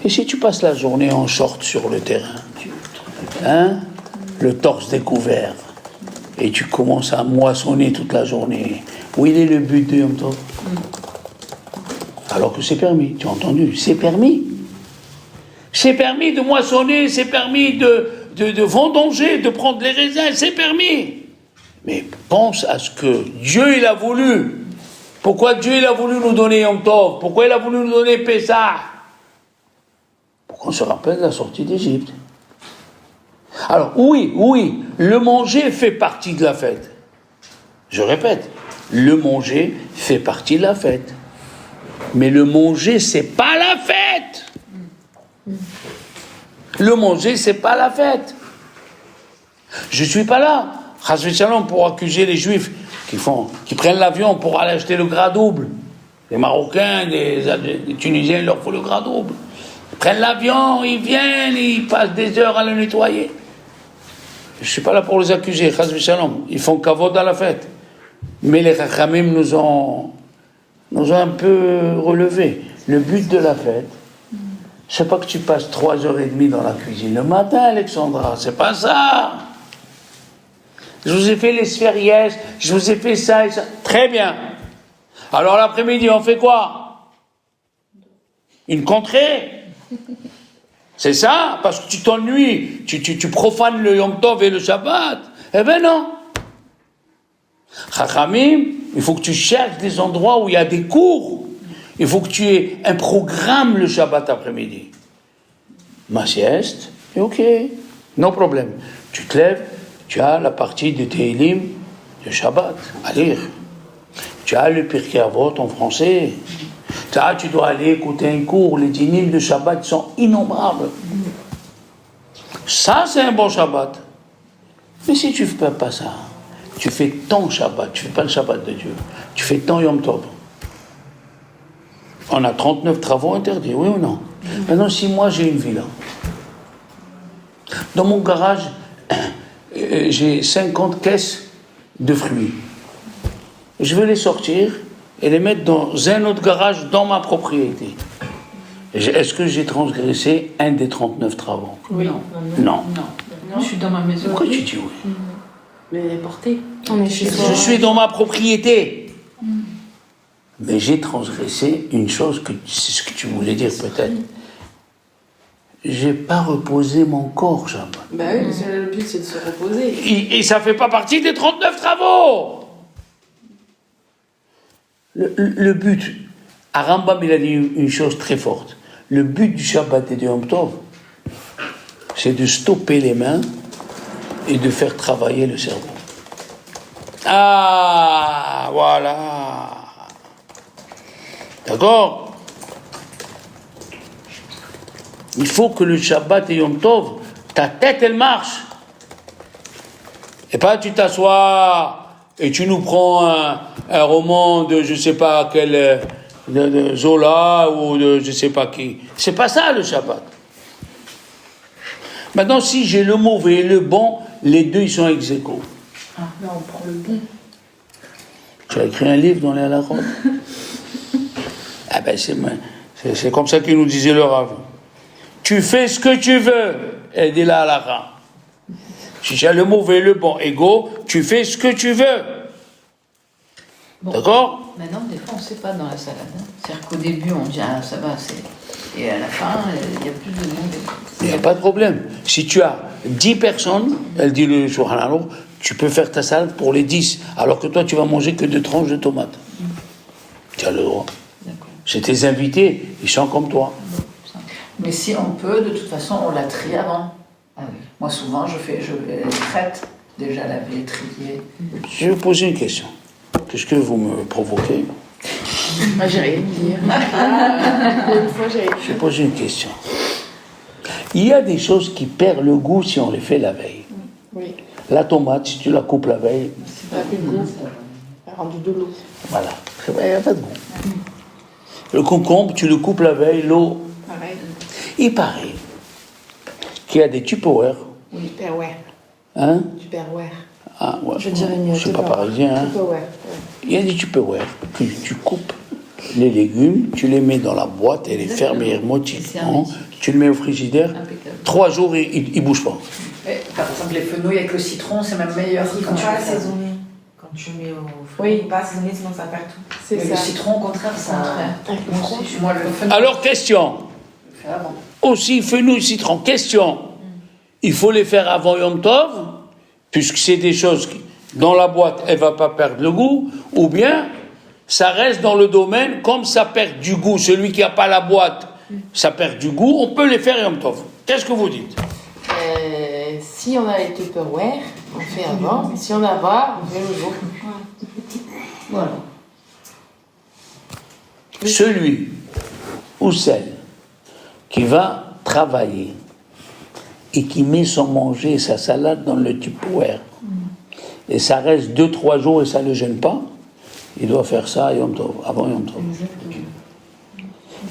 Et si tu passes la journée en short sur le terrain, hein, le torse découvert, et tu commences à moissonner toute la journée, où il est le but de Yom Tov? Alors que c'est permis, tu as entendu, c'est permis. C'est permis de moissonner, c'est permis de vendanger, de prendre les raisins, c'est permis. Mais pense à ce que Dieu il a voulu. Pourquoi Dieu il a voulu nous donner Yom Tov? Pourquoi il a voulu nous donner Pessah? Pour qu'on se rappelle de la sortie d'Égypte. Alors oui, le manger fait partie de la fête. Je répète, le manger fait partie de la fête. Mais le manger, c'est pas la fête. Le manger, c'est pas la fête. Je suis pas là, chas v'shalom, pour accuser les Juifs qui prennent l'avion pour aller acheter le gras double. Les Marocains, les Tunisiens, il leur faut le gras double. Ils prennent l'avion, ils viennent, ils passent des heures à le nettoyer. Je suis pas là pour les accuser, chas v'shalom. Ils font kavod à la fête. Mais les Chachamim nous ont un peu relevé. Le but de la fête, c'est pas que tu passes 3h30 dans la cuisine le matin, Alexandra, c'est pas ça. Je vous ai fait les sphériès, je vous ai fait ça et ça. Très bien. Alors l'après-midi, on fait quoi? Une contrée. C'est ça? Parce que tu t'ennuies, tu profanes le Yom Tov et le Shabbat. Eh ben non. Chachamim, il faut que tu cherches des endroits où il y a des cours. Il faut que tu aies un programme le Shabbat après-midi. Ma sieste, et ok, non problème. Tu te lèves, tu as la partie de Tehillim de Shabbat à lire. Tu as le Pirkei Avot en français. Ça, tu dois aller écouter un cours. Les dynimes de Shabbat sont innombrables. Ça, c'est un bon Shabbat. Mais si tu ne fais pas ça, tu fais ton Shabbat, tu ne fais pas le Shabbat de Dieu. Tu fais ton Yom Tov. On a 39 travaux interdits, oui ou non? Maintenant, si moi j'ai une villa, dans mon garage, j'ai 50 caisses de fruits. Je veux les sortir et les mettre dans un autre garage dans ma propriété. Est-ce que j'ai transgressé un des 39 travaux? Oui. Non. Je suis dans ma maison. Pourquoi tu dis oui? Mais elle est portée. On est chez soi. Je suis dans ma propriété. Mais j'ai transgressé une chose, c'est ce que tu voulais dire peut-être. J'ai pas reposé mon corps, Shabbat. Bah oui, le but c'est de se reposer. Et ça fait pas partie des 39 travaux. Le but, à Rambam il a dit une chose très forte. Le but du Shabbat et du Yom Tov, c'est de stopper les mains et de faire travailler le cerveau. Ah, voilà. D'accord? Il faut que le Shabbat et Yom Tov, ta tête elle marche. Et pas tu t'assois et tu nous prends un roman de je sais pas quel, de Zola ou de je sais pas qui. C'est pas ça le Shabbat. Maintenant, si j'ai le mauvais et le bon, les deux ils sont ex aequo. Ah, là on prend le bon. Tu as écrit un livre dans les halachot. Ah ben c'est comme ça qu'il nous disait le Rav. Tu fais ce que tu veux, et dit la halakha. Si j'ai le mauvais et le bon égaux, tu fais ce que tu veux. Bon. D'accord? Maintenant, des fois, on ne sait pas dans la salade. Hein. C'est-à-dire qu'au début, on dit ah, ça va, et à la fin, il y a plus de monde. Il n'y a pas de problème. Si tu as 10 personnes, elle dit le Shulchan Aruch, tu peux faire ta salade pour les 10, alors que toi, tu vas manger que 2 tranches de tomates. Tu as le droit. D'accord. C'est tes invités, ils sont comme toi. Mais si on peut, de toute façon, on la trie avant. Ah oui. Moi, souvent, je les traite, déjà laver, trier. Je vais vous poser une question. Qu'est-ce que vous me provoquez? Moi, j'ai rien à dire. Une fois, j'ai rien. Je vais poser une question. Il y a des choses qui perdent le goût si on les fait la veille. Oui. La tomate, si tu la coupes la veille, Ça a plus de goût. Ça a rendu de l'eau. voilà. Il n'y a pas de goût. Le concombre, tu le coupes la veille, l'eau. Pareil. Il paraît qu'il y a des Tupperware Oui, ouais. Hein? Tupperware. Ah, ouais. Je dirais mieux. Je suis pas parisien. Hein? Tupperware. Il y a des Tupperware que tu coupes les légumes, tu les mets dans la boîte, elle est fermée hermétiquement, tu le mets au frigidaire, Impeccable. 3 jours, il ne bouge pas. Par exemple, les fenouilles avec le citron, c'est même meilleur Il quand faut tu pas fais ça. assaisonner. Quand tu mets au feu, Oui. il faut pas assaisonner sinon ça perd tout. C'est Mais ça. le citron, au contraire, ça. Avec le froid. Moi, le fenouil, Alors, question, je le fais avant. aussi fenouil, citron, question, il faut les faire avant Yom Tov, puisque c'est des choses qui, dans la boîte, elle ne va pas perdre le goût, ou bien ça reste dans le domaine, comme ça perd du goût, celui qui n'a pas la boîte, ça perd du goût, on peut les faire Yom Tov. Qu'est-ce que vous dites? Si on a les Tupperware, on fait avant. Mais si on a pas, on fait le jour. Voilà. Celui ou celle qui va travailler et qui met son manger, sa salade dans le Tupperware, et ça reste 2-3 jours et ça ne le gêne pas, il doit faire ça à Yom Tov, avant Yom Tov.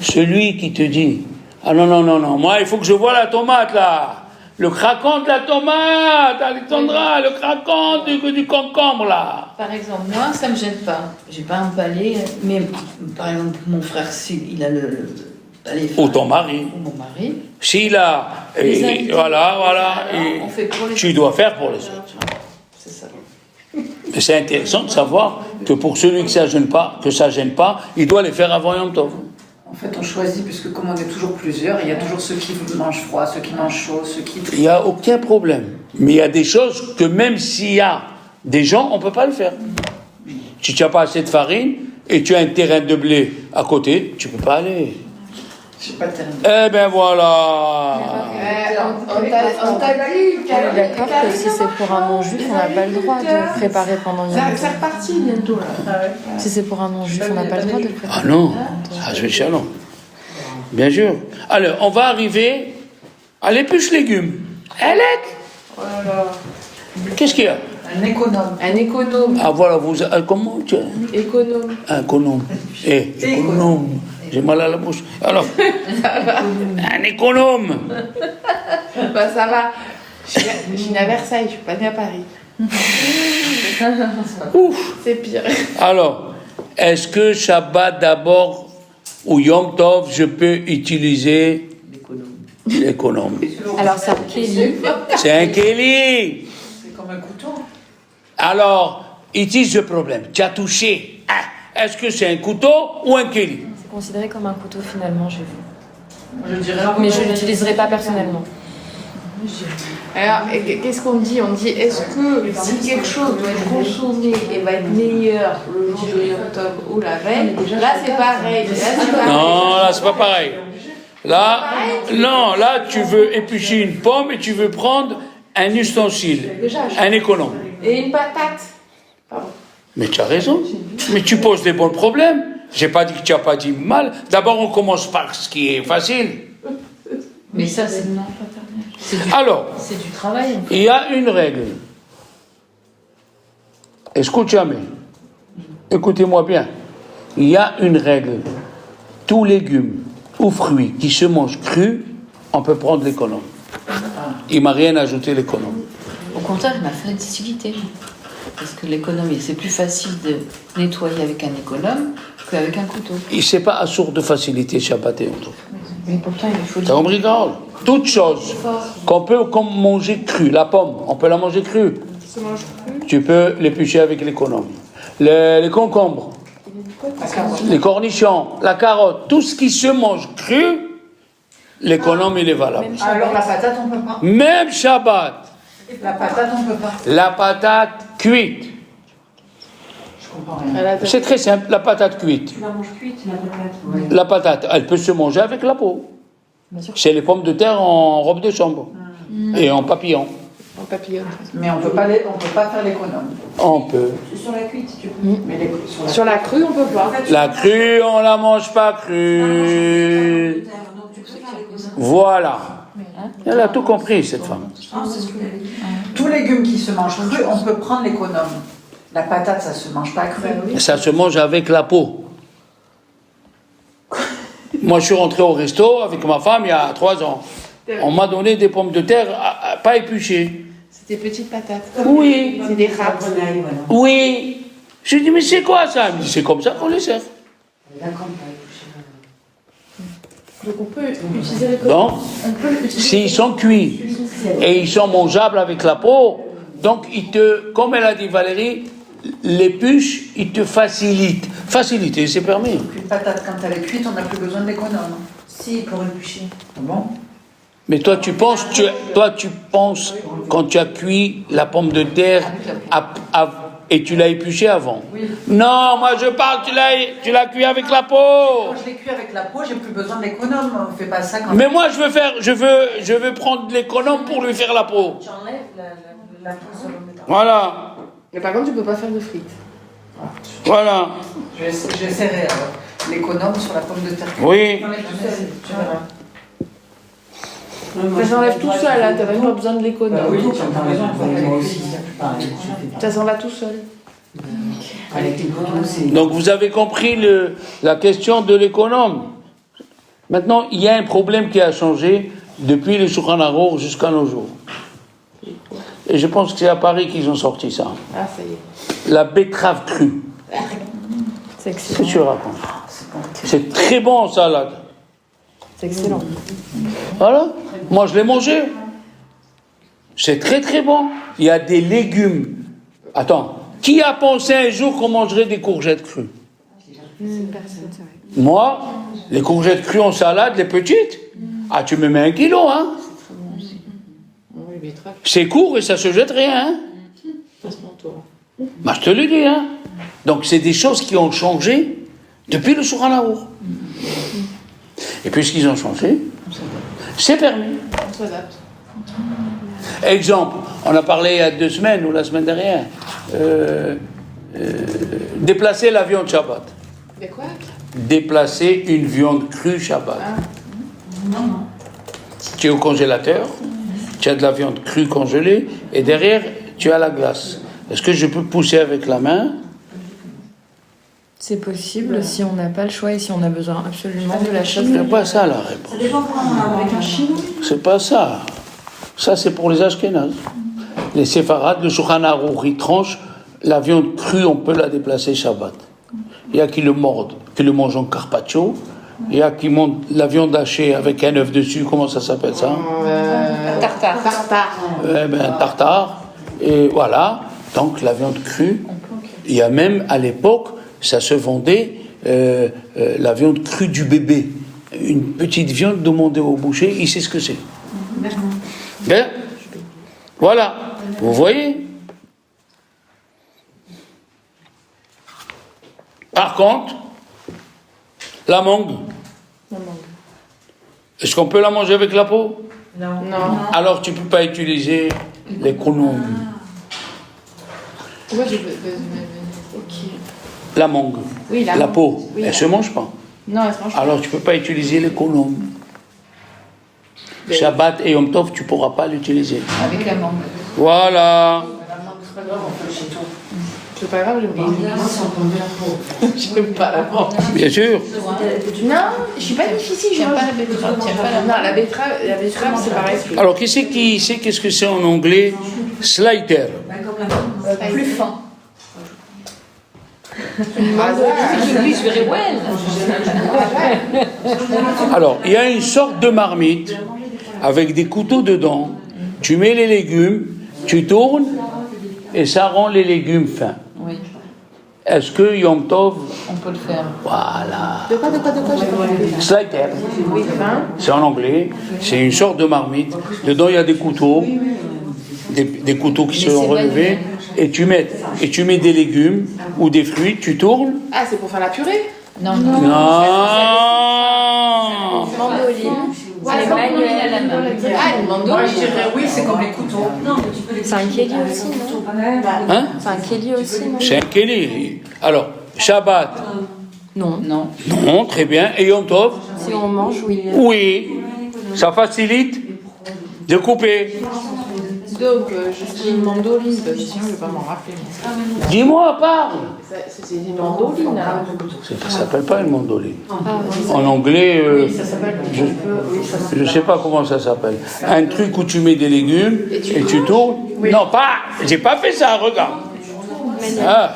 Celui qui te dit, ah non, non, non, non, moi il faut que je vois la tomate là, le craquant de la tomate, Alexandra, le craquant du concombre là. Par exemple, moi, ça me gêne pas. J'ai pas un palais, mais par exemple, mon frère, il a le palais. Ou ton mari. Ou mon mari. S'il a, Les et invités, voilà, et on fait pour les tu dois faire pour les autres. C'est ça. Mais c'est intéressant de savoir que pour celui que ça gêne pas, il doit les faire avant Yom Tov. En fait, on choisit, puisque comme on est toujours plusieurs, il y a toujours ceux qui mangent froid, ceux qui mangent chaud, ceux qui... Il n'y a aucun problème. Mais il y a des choses que même s'il y a des gens, on ne peut pas le faire. Si tu n'as pas assez de farine et tu as un terrain de blé à côté, tu ne peux pas aller. Je sais pas le terme. Eh ben voilà. On t'a dit. On est d'accord que si c'est pour un non-juif, on n'a pas le droit de préparer pendant Yom Tov. C'est reparti bientôt là. Si c'est pour un non-juif, on n'a pas le droit de préparer. Ah non, ça je vais shalom. Bien sûr. Alors, on va arriver à l'épluche légumes. Oh là là. Qu'est-ce qu'il y a? Un économe. Un économe. Ah voilà, vous... comment tu... Économe. Un économe. Économe. J'ai mal à la bouche. Alors, un économe. Bah ça va. Je suis née à Versailles, je suis pas née à Paris. Ouf. C'est pire. Alors, est-ce que Shabbat d'abord ou Yom Tov, je peux utiliser l'économe? Alors c'est un kéli. C'est un kéli. C'est comme un couteau. Alors, ici ce problème. Tu as touché. Ah, est-ce que c'est un couteau ou un kéli? C'est considéré comme un couteau finalement chez vous. Je dirais... Mais je ne l'utiliserai pas personnellement. Alors, qu'est-ce qu'on dit? On dit, est-ce que si quelque chose doit être consommé et va être meilleur le jour de Yom Tov ou la veille, là c'est pareil. Non, là c'est pas pareil. Là, non, là tu veux éplucher une pomme et tu veux prendre un ustensile, un économe. Et une patate. Pardon. Mais tu as raison. Mais tu poses des bons problèmes. J'ai pas dit que tu n'as pas dit mal. D'abord, on commence par ce qui est facile. Mais ça, c'est Alors, c'est du travail. En fait. il y a une règle. Escúchame. Écoutez-moi bien. Il y a une règle. Tout légume ou fruit qui se mange cru, on peut prendre l'économe. Il m'a rien ajouté l'économe. Au contraire, il m'a fait la difficulté. Parce que l'économie, c'est plus facile de nettoyer avec un économe qu'avec un couteau. Et c'est pas à source de facilité Shabbat et Yom Tov. Mais pourtant, il faut T'as compris, Carole? Toute chose qu'on peut comme manger crue, la pomme, on peut la manger crue. Tu peux l'éplucher avec l'économe. Les concombres, les cornichons, la carotte, tout ce qui se mange cru, l'économe il est valable. Alors la patate, on peut pas. Même Shabbat, La patate, on peut pas. la patate cuite. Je comprends rien. C'est très simple, la patate cuite. Tu la manges cuite, la patate. La patate, elle peut se manger avec la peau. C'est les pommes de terre en robe de chambre et en papillon. En papillon. Mais on peut pas faire l'économe. On peut. Sur la cuite, tu peux. Mais Sur la crue, on peut pas. La crue, on la mange pas crue. Donc tu peux faire les causes. Voilà. Elle a tout compris, cette femme. Ah, c'est ce que j'avais dit. Tous les légumes qui se mangent crus, on peut prendre l'économe. La patate, ça se mange pas cru. Ça se mange avec la peau. Moi, je suis rentré au resto avec ma femme il y a 3 ans. On m'a donné des pommes de terre pas épluchées. C'est des petites patates. Oui, C'est des râpes. Grenaille, voilà. oui. Je lui dis, mais c'est quoi ça? Il me dit, c'est comme ça qu'on les sert. D'accord. Donc on peut utiliser les Donc, s'ils sont cuits et ils sont mangeables avec la peau, donc comme elle a dit Valérie, l'épluche, il te facilite. Faciliter, c'est permis. Une patate, quand elle est cuite, on n'a plus besoin d'économe. Si, pour éplucher. Ah bon? Mais toi, tu penses, quand tu as cuit la pomme de terre et tu l'as épluchée avant. Oui. Non, moi je parle, tu l'as cuit avec la peau. Quand je l'ai cuit avec la peau, j'ai plus besoin d'économe. On fait pas ça quand Mais moi, je veux prendre de l'économe pour lui faire la peau. Tu enlèves la peau sur le métal. Voilà, Mais par contre, tu peux pas faire de frites. voilà. J'essaierai alors. L'économe sur la pomme de terre. Oui. Tu verras. Ça s'enlève tout seul, là, t'as même pas besoin de l'économe. oui, tu as raison. Moi aussi, pareil. Ça s'en va tout seul. Avec les couteaux, c'est... Donc vous avez compris la question de l'économe. Maintenant, il y a un problème qui a changé depuis le Shulchan Aruch jusqu'à nos jours. Et je pense que c'est à Paris qu'ils ont sorti ça. Ah, ça y est. La betterave crue. C'est Qu'est-ce que excellent. tu racontes? C'est très bon en salade. C'est excellent. Voilà. Moi, je l'ai mangé. C'est très très bon. Il y a des légumes. Attends. Qui a pensé un jour qu'on mangerait des courgettes crues? Personne, c'est vrai. Moi, les courgettes crues en salade, les petites, ah, tu me mets 1 kilo, hein? Oui, betterave, C'est court et ça se jette rien, hein? passe mon tour. Bah, je te le dis, hein? Donc, c'est des choses qui ont changé depuis le Shulchan Aruch. Et puisqu'ils ont changé, c'est permis. On s'adapte. Exemple, on a parlé il y a 2 semaines ou la semaine dernière, déplacer la viande Shabbat. Mais quoi? Déplacer une viande crue Shabbat. Tu es au congélateur, tu as de la viande crue congelée, et derrière, tu as la glace. Est-ce que je peux pousser avec la main? C'est possible si on n'a pas le choix et si on a besoin absolument de la chose. C'est pas ça la réponse. Ça dépend comment avec un chinois. C'est pas ça. Ça, c'est pour les Ashkénazes. Les séfarades, le Shulchan Aruch, ils tranchent. La viande crue, on peut la déplacer Shabbat. Il y a qui le mordent, qui le mangent en carpaccio. Il y a qui montent la viande hachée avec un œuf dessus. Comment ça s'appelle ça? Tartare. Tartare. Tartare. Et voilà. Donc, la viande crue. Il y a même, à l'époque, ça se vendait, la viande crue du bébé. Une petite viande demandée au boucher, il sait ce que c'est. Bien. Voilà. Vous voyez? Par contre, la mangue. Est-ce qu'on peut la manger avec la peau? Non. Alors tu ne peux pas utiliser les conombes. Pourquoi je peux. Ok. La mangue. Oui, La mangue. peau, Oui, elle ne se mange pas. Non, elle se mange pas. Alors tu ne peux pas utiliser les conombes. Shabbat et Yom Tov, tu ne pourras pas l'utiliser. Avec la mangue. Voilà. C'est pas grave, j'aime pas. J'aime pas la mangue. Bien sûr. Non, je suis pas difficile, je Tiens mange. pas la betterave, tiens pas la Non, la betterave, c'est pareil. Alors qui c'est qui sait qu'est-ce que c'est en anglais? Slider. plus fin. English very well. Alors, il y a une sorte de marmite avec des couteaux dedans. Tu mets les légumes, tu tournes et ça rend les légumes fins. Oui, Est-ce que Yom Tov? on peut le faire. Voilà. De quoi, j'ai pas compris. Slider. Oui, fin. C'est en anglais. C'est une sorte de marmite. Dedans, il y a des couteaux. Des couteaux qui Mais sont c'est relevés. Et tu mets des légumes ou des fruits, tu tournes. Ah, c'est pour faire la purée? Non, non. Non. Mandoline. Allez, mandoline à la main. Ah, une Moi, mandoline. je dirais oui, c'est comme les couteaux. Non, mais tu peux les... C'est un kéli aussi, non? Hein? C'est un kéli aussi, non? C'est un kéli. Alors, Shabbat. Non. Non. Non, très bien. Et Yom Tov? Si on mange, oui. Oui. Ça facilite de couper. Donc, je dis une mandoline, parce que sinon je vais pas m'en rappeler. Dis-moi, parle. C'est une mandoline, là. Ça s'appelle pas une mandoline. En anglais, Ça s'appelle. je sais pas comment ça s'appelle. Un truc où tu mets des légumes et tu tournes. Non, pas. J'ai pas fait ça. Regarde. Ah.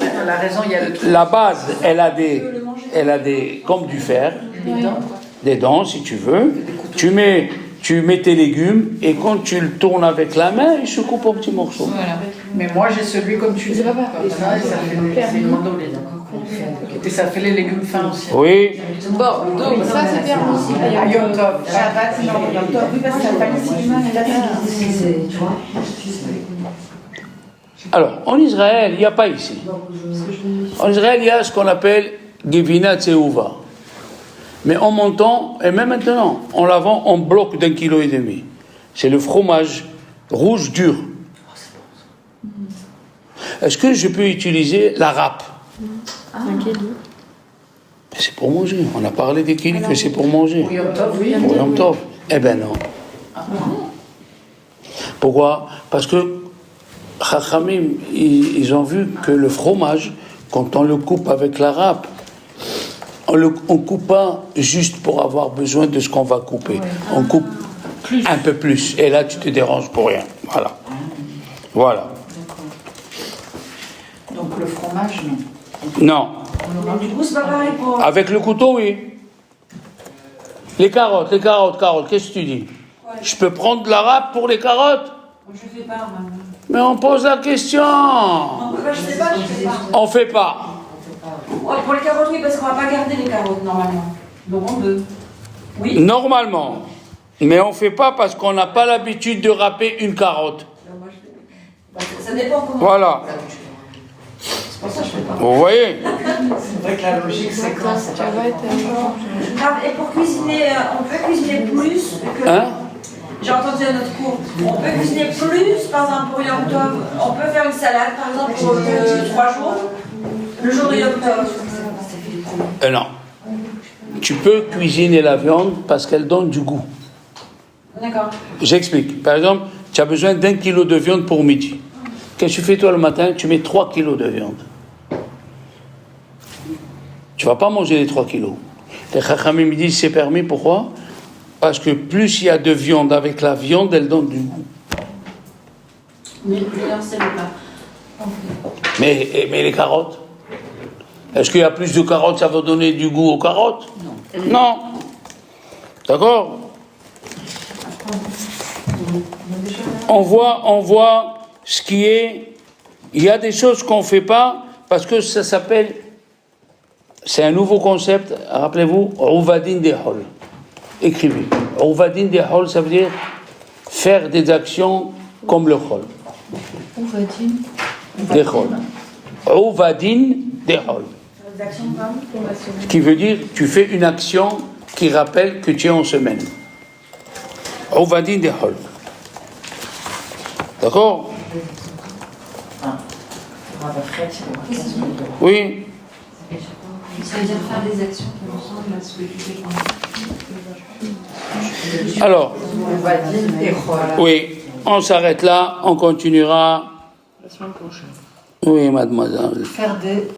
Elle a raison, il y a le truc. La base, elle a des comme du fer, des dents si tu veux. Tu mets tes légumes et quand tu le tournes avec la main, il se coupe en petits morceaux. Voilà. Mais moi j'ai celui comme tu dis. C'est une mandoline. Et ça fait les légumes fins aussi. Oui. Bon, donc ça c'est permis. À Yom Tov. Shabbat, non, Yom Tov. Oui, parce que la famille, c'est l'humain, elle a fait. Tu vois. Alors, en Israël, il n'y a pas ici. En Israël, il y a ce qu'on appelle Gevina Tseuva. Mais en montant, et même maintenant, on la vend en bloc d'1,5 kg. C'est le fromage rouge dur. Est-ce que je peux utiliser la râpe? C'est pour manger. On a parlé des kilos que c'est pour manger. Pour Yom Tov, oui. Pour Yom Tov. Eh ben non. Pourquoi? Parce que Chachamim, ils ont vu que le fromage, quand on le coupe avec la râpe, on ne coupe pas juste pour avoir besoin de ce qu'on va couper. On coupe un peu plus. Et là, tu te déranges pour rien. Voilà. Voilà. Donc le fromage, non. Non. Du coup, c'est pas pareil pour. Avec le couteau, oui. Les carottes, qu'est-ce que tu dis? Je peux prendre de la râpe pour les carottes? Je fais pas, maman. Mais on pose la question. Je sais pas, je fais pas. On fait pas. Ouais, pour les carottes, oui, parce qu'on va pas garder les carottes normalement. Donc on peut. Oui. Normalement. Mais on fait pas parce qu'on n'a pas l'habitude de râper une carotte. Ça dépend comment. Voilà. C'est pour ça que je fais pas. Vous voyez? C'est vrai que la logique, c'est quand c'est pas. Et pour cuisiner, on peut cuisiner plus que. Hein? J'ai entendu à notre cours. On peut cuisiner plus, par exemple pour Yom Tov. On peut faire une salade, par exemple, pour 3 jours. Le jour de Yom Tov. Non. Tu peux cuisiner la viande parce qu'elle donne du goût. D'accord. J'explique. Par exemple, tu as besoin d'1 kilo de viande pour midi. Qu'est-ce que tu fais toi le matin? Tu mets 3 kilos de viande. Tu ne vas pas manger les 3 kilos. Les Chachamim me disent c'est permis, pourquoi? Parce que plus il y a de viande avec la viande, elle donne du goût. Mais c'est le plat. Mais les carottes? Est-ce qu'il y a plus de carottes, ça va donner du goût aux carottes? Non. D'accord? On voit ce qui est... Il y a des choses qu'on ne fait pas parce que ça s'appelle... C'est un nouveau concept, rappelez-vous, Ouvadin Dehol. Écrivez. Ouvadin Dehol, ça veut dire faire des actions comme le Chol. Ouvadin Dehol. Ouvadin Dehol. Ce qui veut dire, tu fais une action qui rappelle que tu es en semaine. Ouvadin Dehol. D'accord? Oui. Ça veut dire faire des actions qui ressemblent à ce que tu fais quand Alors, oui, on s'arrête là, on continuera. La semaine prochaine. Oui, mademoiselle. Faire des